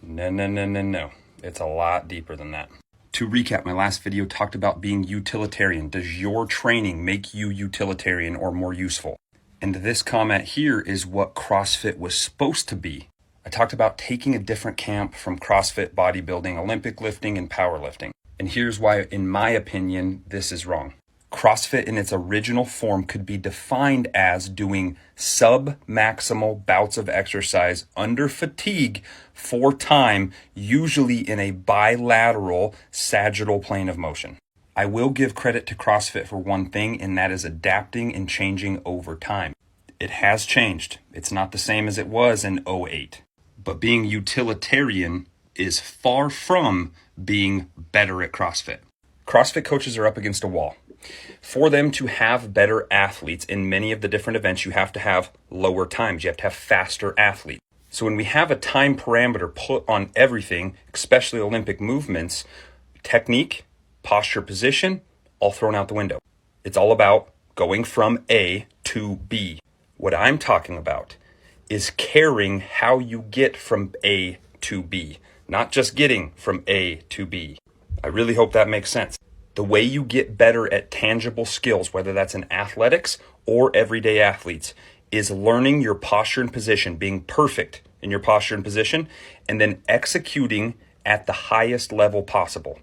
No. It's a lot deeper than that. To recap, my last video talked about being utilitarian. Does your training make you utilitarian or more useful? And this comment here is what CrossFit was supposed to be. I talked about taking a different camp from CrossFit, bodybuilding, Olympic lifting, and powerlifting. And here's why, in my opinion, this is wrong. CrossFit in its original form could be defined as doing sub-maximal bouts of exercise under fatigue for time, usually in a bilateral sagittal plane of motion. I will give credit to CrossFit for one thing, and that is adapting and changing over time. It has changed. It's not the same as it was in 2008. But being utilitarian is far from being better at CrossFit. CrossFit coaches are up against a wall. For them to have better athletes in many of the different events, you have to have lower times. You have to have faster athletes. So when we have a time parameter put on everything, especially Olympic movements, technique, posture, position, all thrown out the window. It's all about going from A to B. What I'm talking about is caring how you get from A to B, not just getting from A to B. I really hope that makes sense. The way you get better at tangible skills, whether that's in athletics or everyday athletes, is learning your posture and position, being perfect in your posture and position, and then executing at the highest level possible.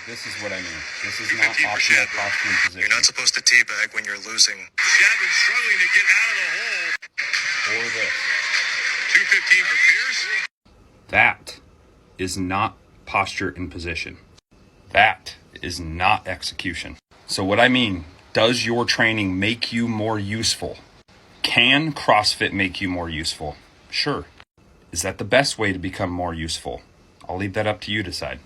This is what I mean. This is not optimal posture and position. You're not supposed to teabag when you're losing. Chapman's struggling to get out of the hole. Or this. 215 for Pierce. That is not posture and position. That is not execution. So what I mean, does your training make you more useful? Can CrossFit make you more useful? Sure. Is that the best way to become more useful? I'll leave that up to you to decide.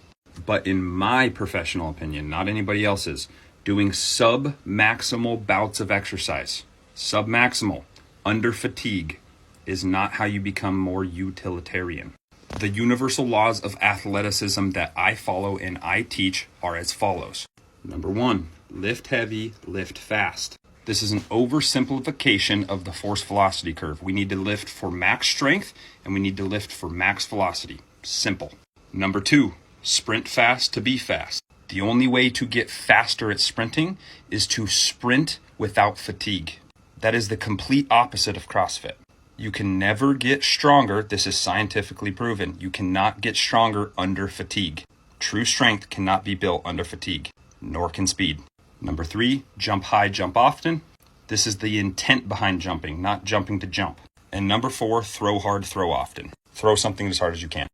But in my professional opinion, not anybody else's, doing sub-maximal bouts of exercise, sub-maximal, under fatigue, is not how you become more utilitarian. The universal laws of athleticism that I follow and I teach are as follows. Number 1, lift heavy, lift fast. This is an oversimplification of the force velocity curve. We need to lift for max strength and we need to lift for max velocity. Simple. Number 2, sprint fast to be fast. The only way to get faster at sprinting is to sprint without fatigue. That is the complete opposite of CrossFit. You can never get stronger. This is scientifically proven. You cannot get stronger under fatigue. True strength cannot be built under fatigue, nor can speed. Number 3, jump high, jump often. This is the intent behind jumping, not jumping to jump. And number 4, throw hard, throw often. Throw something as hard as you can.